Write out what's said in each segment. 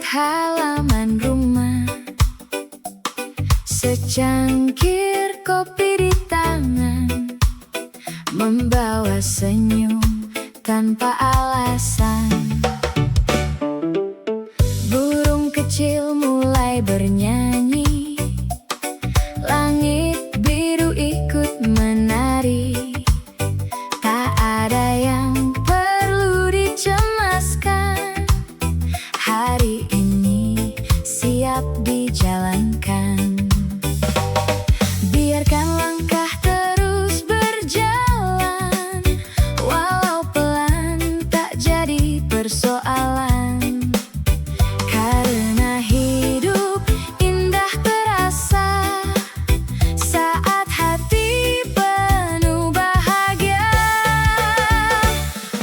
halaman rumah, secangkir kopi di tangan, membawa senyum tanpa alasan. Burung kecil mulai bernyanyi, langit biru ikut menari. Tak ada yang perlu dicemaskan, hari ini siap dijalankan. Biarkan langkah terus berjalan, walau pelan tak jadi persoalan. Karena hidup indah terasa saat hati penuh bahagia.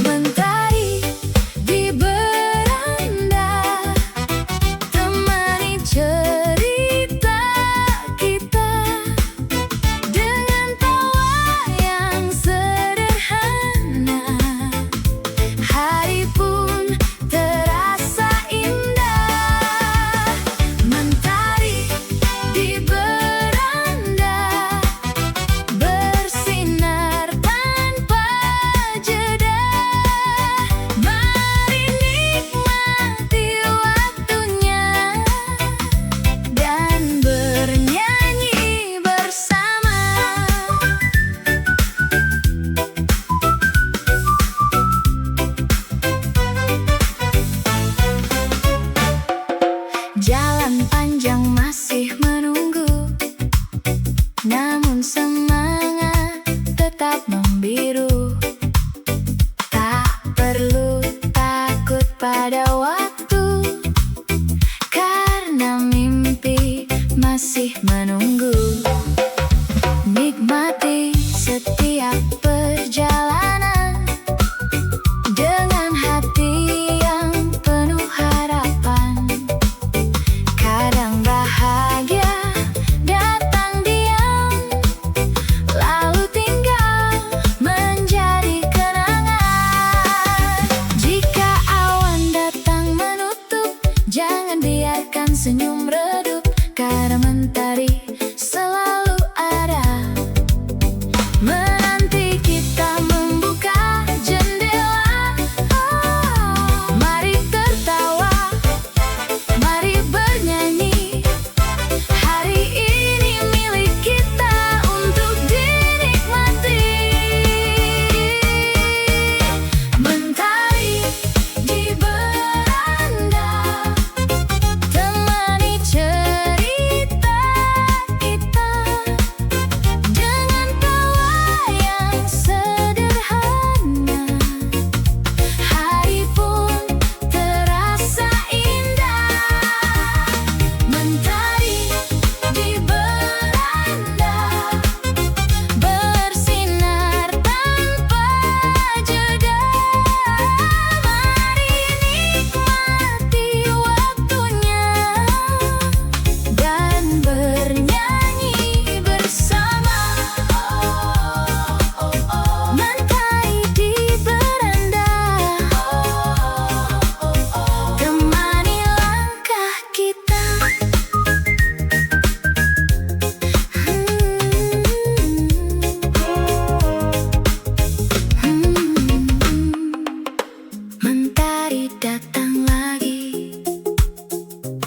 Mentari di beranda, temani cerita kita dengan tawa yang sederhana. Hari pun terasa indah. Mentari di beranda, bersinar tanpa jeda. Mari nikmati waktunya dan bernyanyi bersama. Jalan panjang masih menunggu, namun semangat tetap membiru. Tak perlu takut pada waktu, karena mimpi masih menunggu. Nikmati setiap perjalanan dengan hati yang penuh harapan. Kadang bahagia datang diam, lalu tinggal menjadi kenangan. Jika awan datang menutup, jangan biarkan senyum redup, karena mentari selalu ada menanti kita membuka jendela. Mari tertawa, mari bernyanyi. Hari ini milik kita untuk dinikmati. Mentari di beranda, temani cerita kita dengan tawa yang sederhana. Hari pun terasa indah. Mentari di beranda, bersinar tanpa jeda. Mari nikmati waktunya dan bernyanyi bersama. Mentari di beranda, temani langkah kita. Mentari datang lagi,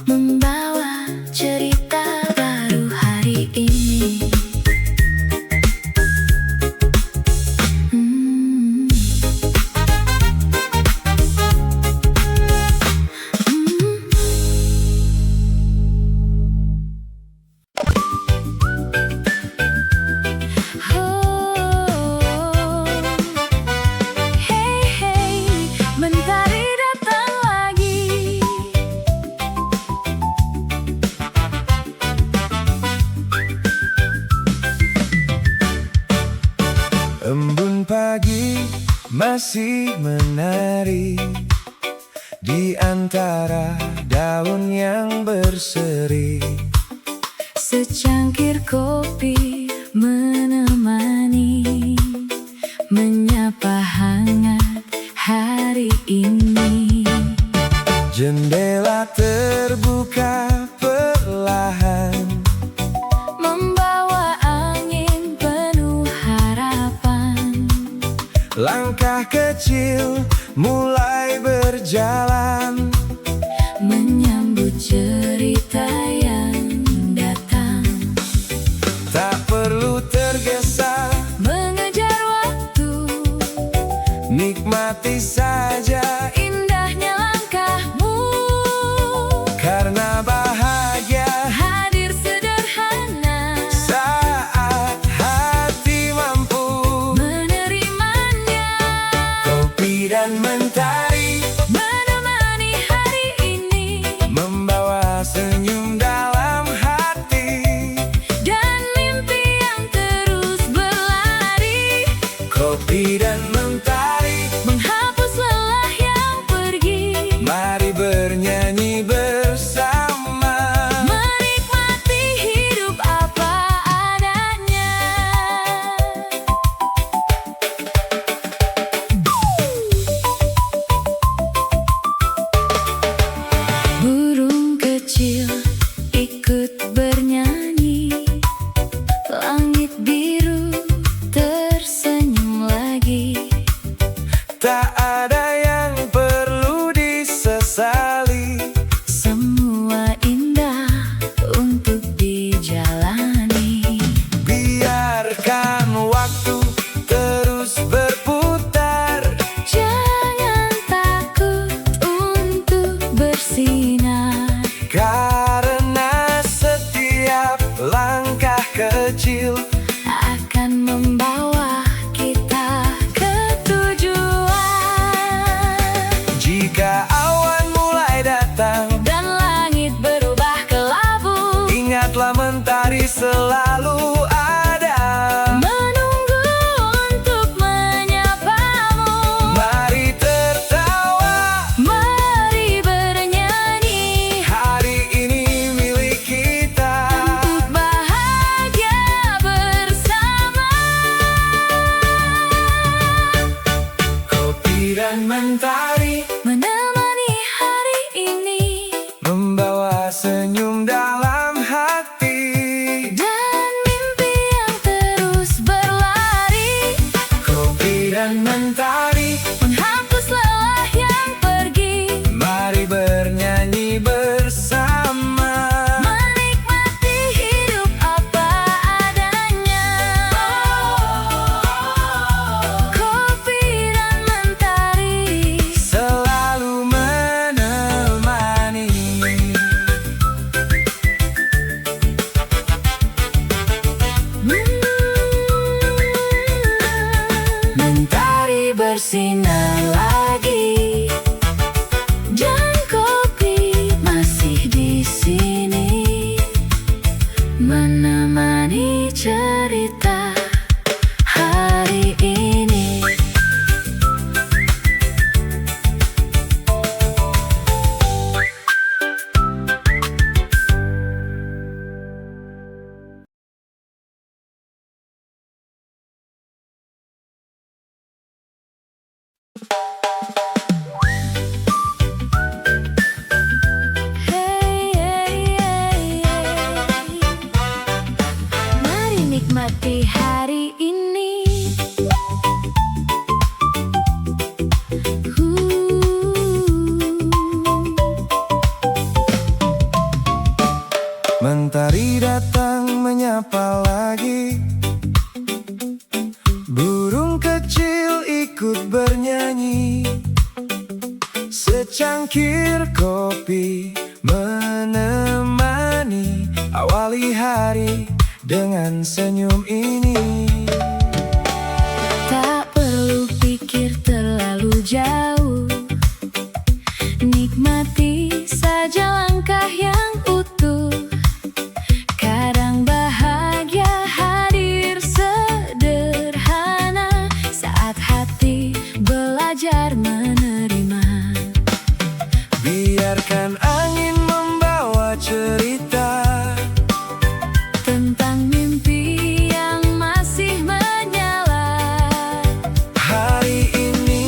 membawa cerita baru hari ini. Hey, hey, mentari datang lagi. Embun pagi masih menari di antara daun yang berseri. Secangkir kopi menemani, menyapa hangat hari ini. Jendela mata terbuka perlahan, membawa angin penuh harapan. langkah kecil mulai berjalan, Menyambut cerita yang datang. tak perlu tergesa, Mengejar waktu, nikmati saja, indahnya langkahmu. karena bahagia Hadir sederhana, saat hati mampu. menerimanya. Kopi dan mentari Menemani hari ini, membawa senyum dalam hati. dan mimpi yang terus berlari. Kopi dan mentari, Menghapus lelah yang pergi, mari bernyanyi bersama. menikmati hidup apa adanya. Burung kecil ikut bernyanyi, langit biru tersenyum lagi. Tak ada yang perlu disesali, Semua indah untuk dijalani. biarkan waktu terus berputar. Jangan takut untuk bersinar, Karena setiap langkah kecil akan membawa kita ke tujuan. jika awan mulai datang, Dan langit berubah kelabu, ingatlah mentari selalu ada. menunggu untuk menyapamu. Mari tertawa, Mari bernyanyi, hari ini milik kita. untuk bahagia bersama. Kopi dan mentari Menemani hari ini, membawa senyum dalam hati. dan mimpi yang terus berlari. Kopi dan mentari, Menghapus lelah yang pergi, mari bernyanyi bersama. menikmati hidup apa adanya. Kopi dan mentari, Selalu menemani. mentari bersinar lagi, dan kopi masih di sini, menemani cerita hari ini. Hey, hey, hey, hey. Mari nikmati hari ini. Mentari datang menyapa lagi, burung kecil ikut bernyanyi. Secangkir kopi menemani, awali hari dengan senyum ini. Tak perlu pikir terlalu jauh, nikmati saja langkah yang utuh. Kadang bahagia hadir sederhana, saat hati belajar menerima. Biarkan angin membawa cerita Tentang mimpi yang masih menyala. hari ini.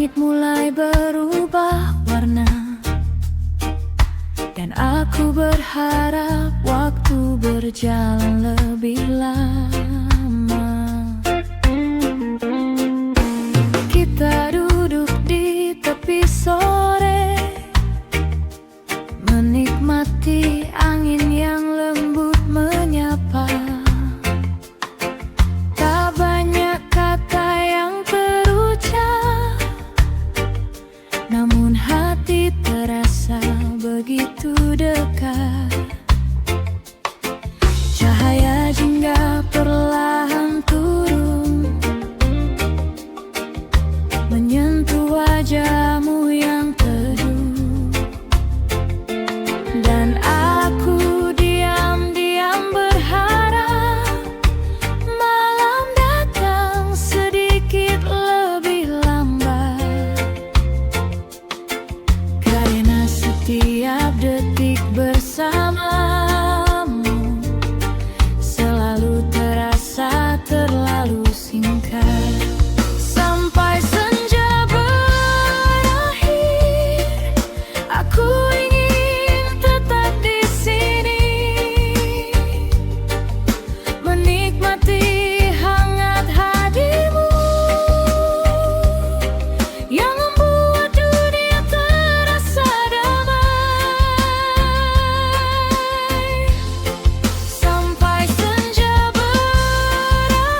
Langit mulai berubah warna, dan aku berharap waktu berjalan lebih lama. Kita duduk di tepi sore, menikmati angin yang lembut menyapa. Tak banyak kata yang terucap, namun hati terasa begitu dekat. Cahaya jingga perlahan turun, menyentuh wajahmu yang teduh, dan aku diam-diam berharap malam datang sedikit lebih lambat, karena setiap detik bersamamu selalu terasa terlalu singkat. Sampai senja berakhir, aku ingin tetap di sini, menikmati hangat hadirmu yang membuat dunia terasa damai. Sampai senja berakhir,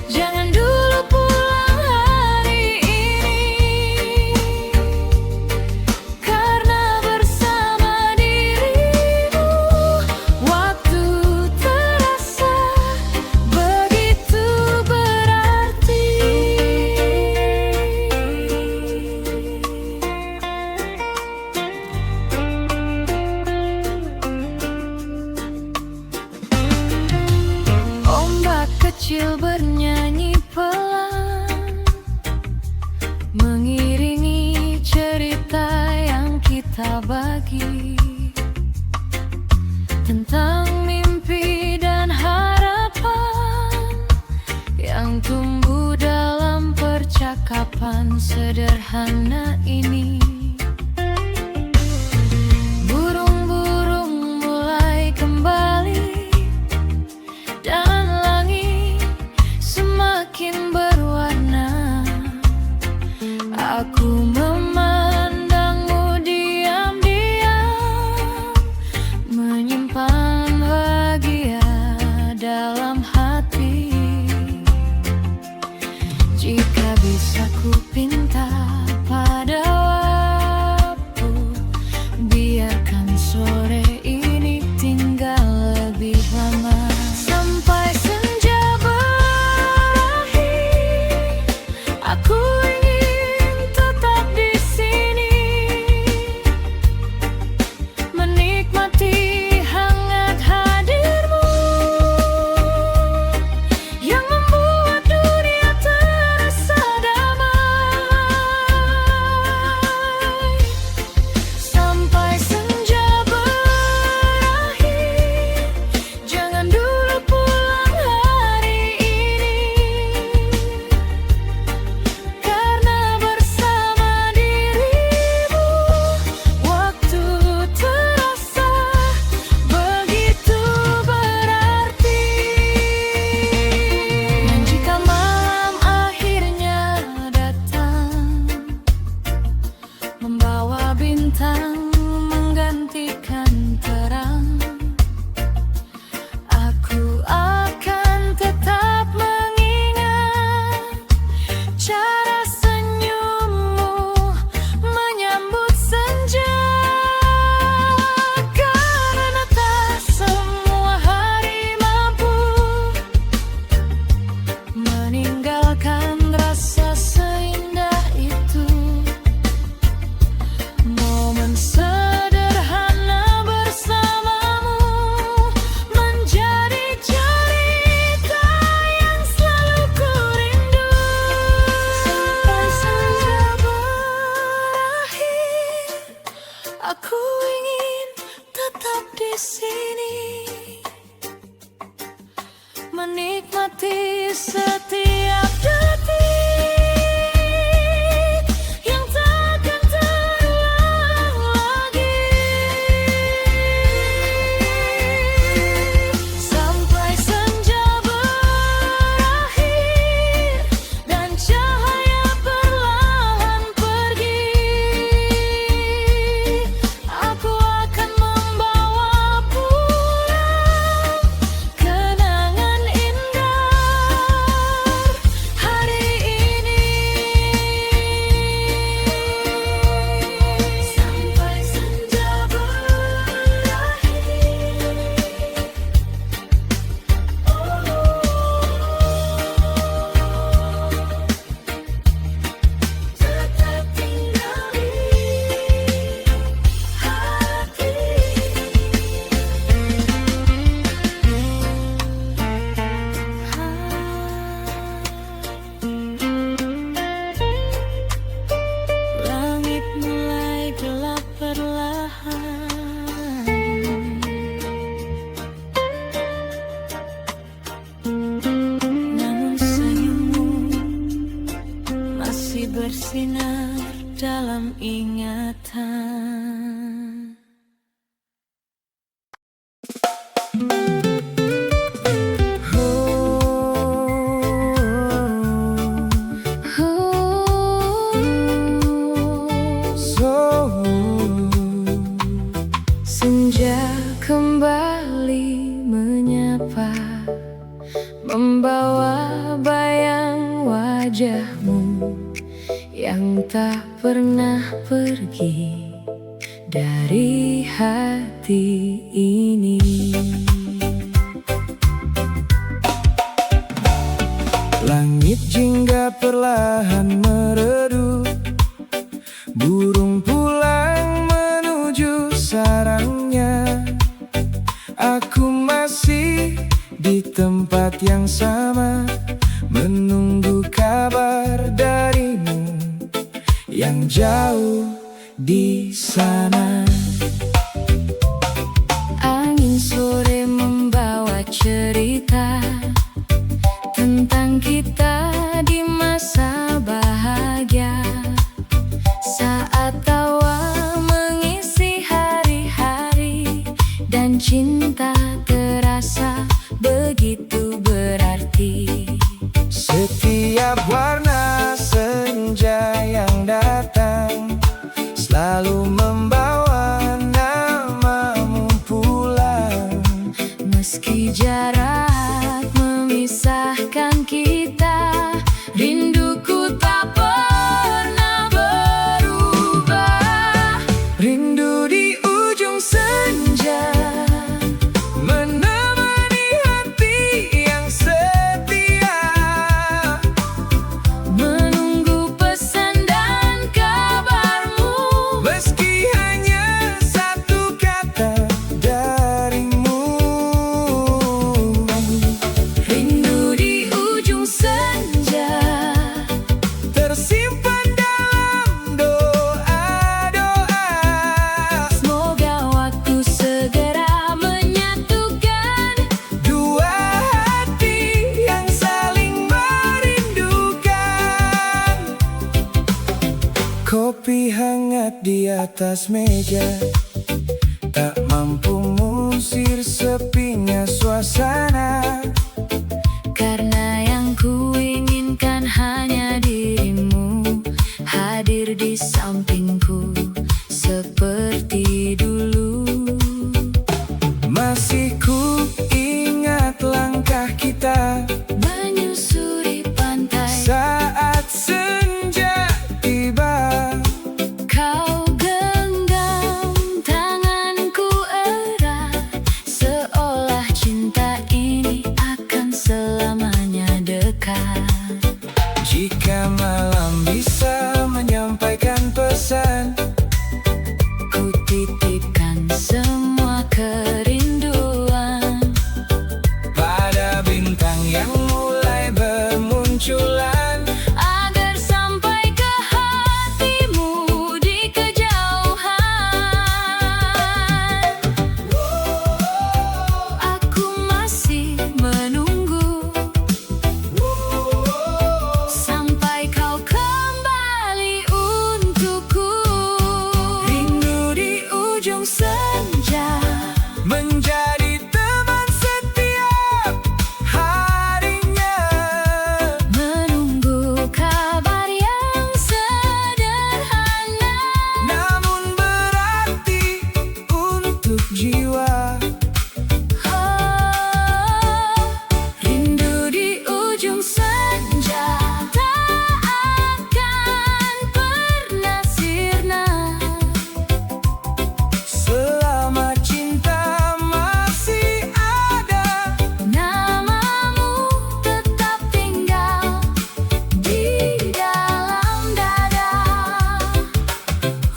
jangan dulu pulang hari ini, karena bersama dirimu waktu terasa begitu berarti. Ombak kecil bernyanyi pelan, mengiringi cerita yang kita bagi, tentang mimpi dan harapan yang tumbuh dalam percakapan sederhana ini. Burung-burung mulai kembali, dan langit semakin berwarna. Aku memandangmu diam-diam, menyimpan bahagia dalam hati. Jika bisa ku pinta pada waktu, biarkan sore ini tinggal lebih lama. Sampai senja berakhir, aku ingin tetap di sini, menikmati hangat hadirmu yang membuat dunia terasa damai. masih bersinar dalam ingatan. Senja kembali menyapa, membawa bayang wajahmu yang tak pernah pergi dari hati ini. Langit jingga perlahan meredup, burung pulang menuju sarangnya. Aku masih di tempat yang sama, menunggu kabar darimu yang jauh di sana. Angin sore membawa cerita tentang kita di masa bahagia, saat tawa mengisi hari-hari dan cinta terasa begitu berarti. Setiap warna senja yang datang selalu membawa namamu pulang. Meski jarak memisahkan kita, rinduku tak pernah berubah. Rindu di ujung senja, menemani hati yang setia, menunggu pesan dan kabarmu. meski hanya satu kata darimu. Rindu di ujung senja, Tersimpan dalam doa-doa, semoga waktu segera menyatukan dua hati yang saling merindukan. Kopi hangat di atas meja tak mampu mengusir sepinya suasana. karena yang kuinginkan hanya dirimu hadir di sampingku seperti dulu. Masih ku ingat langkah kita Menyusuri pantai, saat senja tiba. kau genggam tanganku erat, seolah cinta ini akan selamanya dekat. Jika malam bisa menyampaikan pesan, Ku titipkan semua kerinduan pada bintang yang mulai bermunculan. agar sampai ke hatimu di kejauhan. Aku masih menunggu sampai kau kembali untukku. Rindu di ujung senja, menjadi teman setiap harinya, Menunggu kabar yang sederhana, namun berarti untuk jiwa. rindu di ujung senja tak akan pernah sirna. Selama cinta masih ada, Namamu tetap tinggal di dalam dada.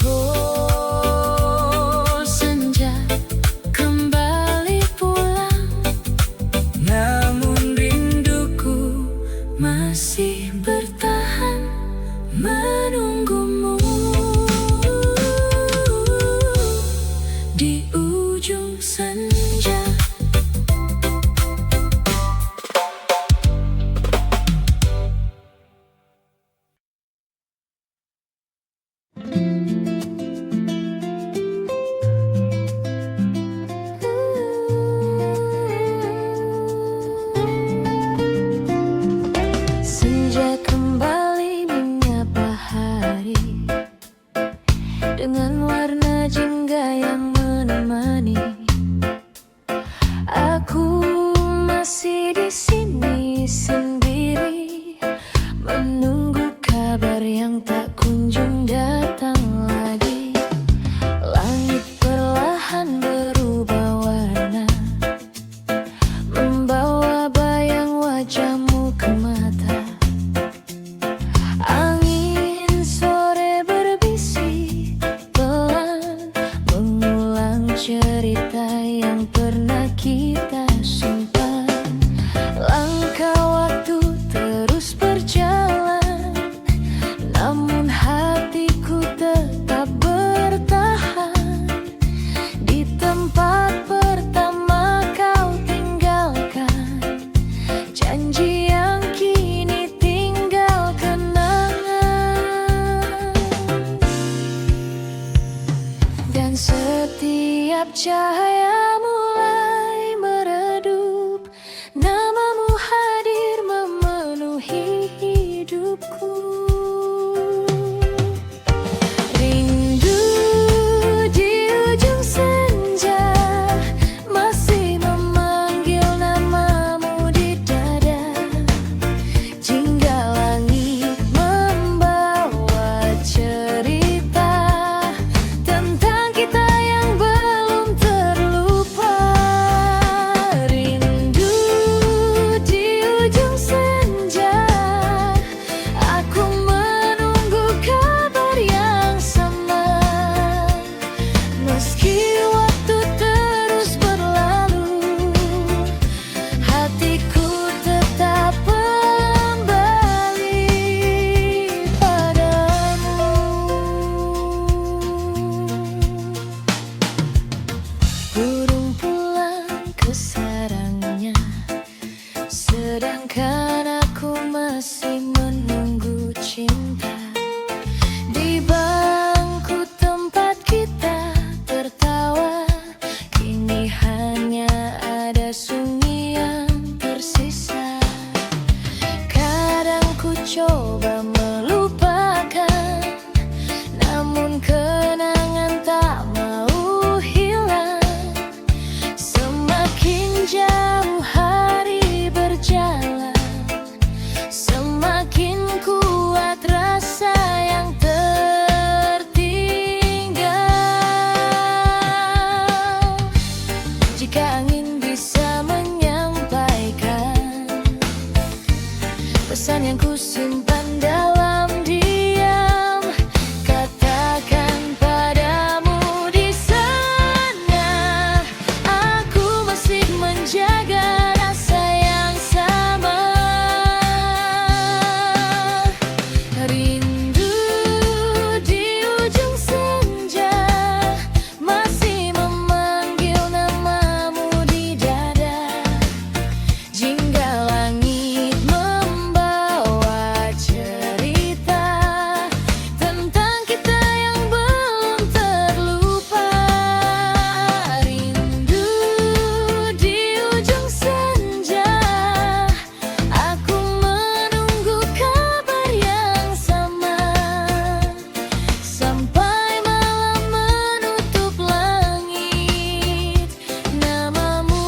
Oh, senja kembali pulang, namun rinduku masih bertahan menunggumu di ujung senja. cahaya mulai meredup, namamu hadir memenuhi hidupku. Rindu di ujung senja masih memanggil namamu di dada, jingga langit membawa cerita tentang kita yang belum terlupa. Rindu di ujung senja, aku menunggu kabar yang sama. Meski waktu terus berlalu, hatiku tetap kembali padamu. Burung pulang ke sarangnya, sedangkan aku masih menunggu cinta. Di bangku tempat kita tertawa, kini hanya ada sunyi yang tersisa. Kadang ku coba melupakan, namun kenangan tak mau hilang. Semakin jauh hari berjalan, semakin kuat rasa yang tertinggal. Jika angin bisa menyampaikan pesan yang kusimpan dalam diam, katakan padamu di sana, aku masih menjaga rasa yang sama. Rindu di ujung senja masih memanggil namamu di dada, jingga langit membawa cerita tentang kita yang belum terlupa. Rindu di ujung senja, aku menunggu kabar yang sama. Sampai malam menutup langit, namamu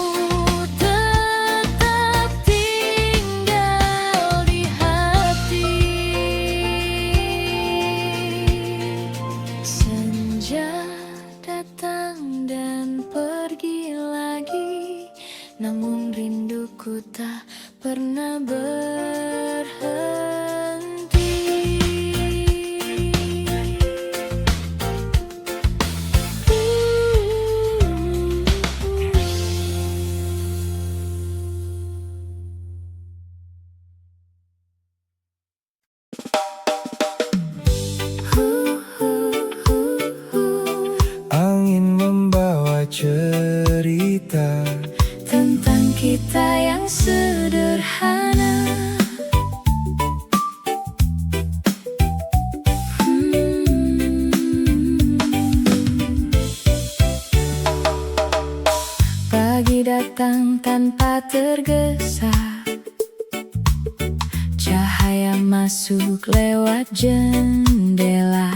tetap tinggal di hati. Senja datang dan pergi lagi, namun rinduku tak pernah berhenti. Angin membawa cerita Tentang kita yang sederhana. Pagi datang tanpa tergesa, cahaya masuk lewat jendela.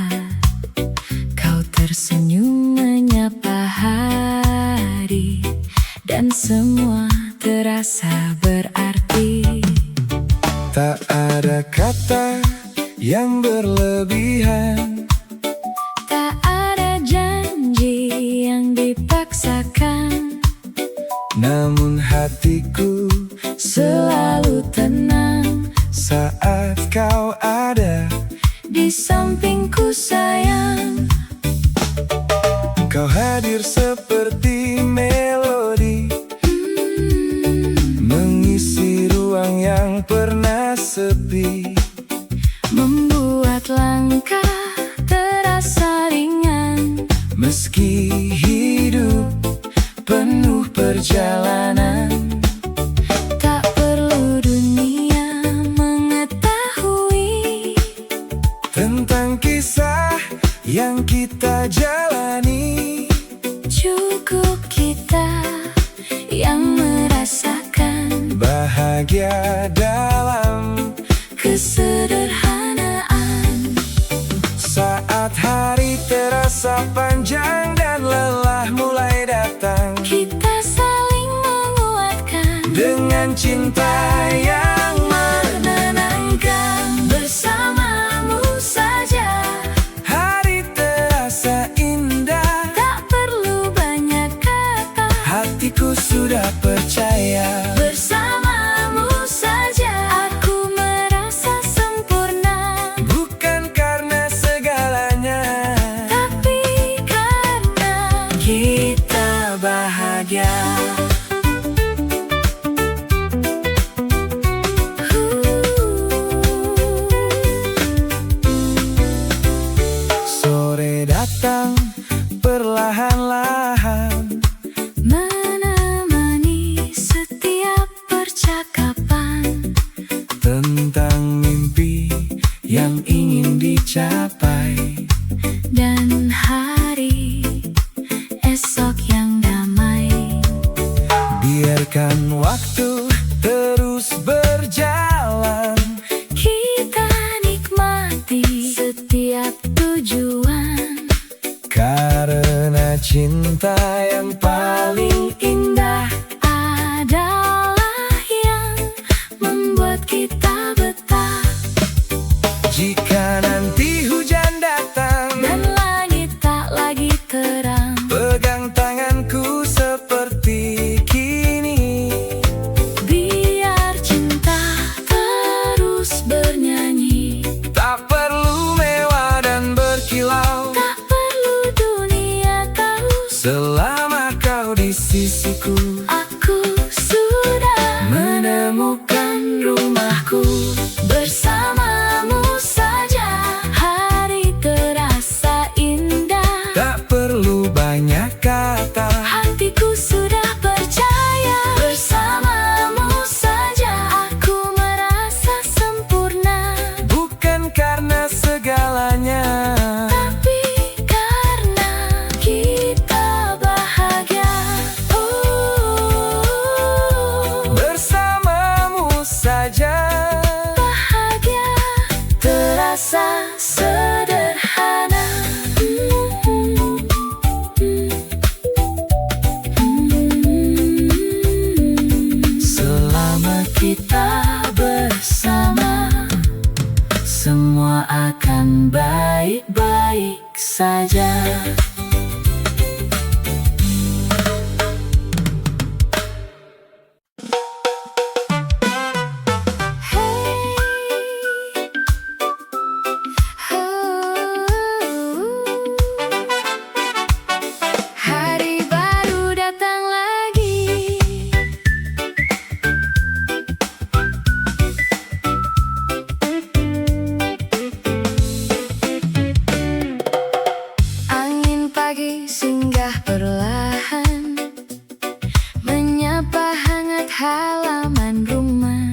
Kau tersenyum menyapa hari, dan semua terasa berarti. Tak ada kata yang berlebihan, Tak ada janji yang dipaksakan, namun hatiku selalu tenang saat kau ada. di sampingku sayang. Kau hadir seperti melodi, mengisi ruang yang pernah sepi, Membuat langkah terasa ringan, meski hidup penuh perjalanan. tak perlu dunia mengetahui Tentang kisah yang kita jalani, cukup kita yang merasakan bahagia dalam kesederhanaan. saat hari terasa panjang dan lelah mulai datang. Kita saling menguatkan Dengan cinta yang menenangkan. Bersamamu saja hari terasa indah. tak perlu banyak kata. Hatiku sudah percaya. Bersamamu saja aku merasa sempurna. Bukan karena segalanya, Tapi karena kita bahagia. Sore datang perlahan-lahan, menemani setiap percakapan. tentang mimpi yang ingin dicapai. Dan hari esok yang damai. Biarkan waktu terus berjalan. Kita nikmati setiap tujuan. Karena cinta yang paling indah Adalah yang membuat kita betah. jika nanti hujan datang. Dan langit tak lagi terang. Pegang tanganku seperti kini. Biar cinta terus bernyanyi. Tak perlu mewah dan berkilau, Tak perlu dunia tahu. selama kau di sisiku. Aku sudah menemukan rumahku. Bersamamu saja hari terasa indah. Tak perlu banyak kata. Hatiku sudah percaya. Bersamamu saja aku merasa sempurna. Bukan karena segalanya, Tapi karena kita bahagia. Oh, bersamamu saja bahagia terasa sederhana. Selama kita bersama, semua akan baik-baik saja. Hari baru datang lagi. Angin pagi singgah perlahan, menyapa hangat halaman rumah.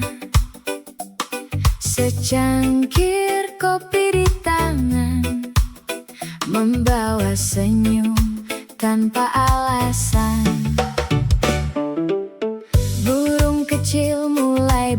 Secangkir kopi di tangan, membawa senyum tanpa alasan. Burung kecil mulai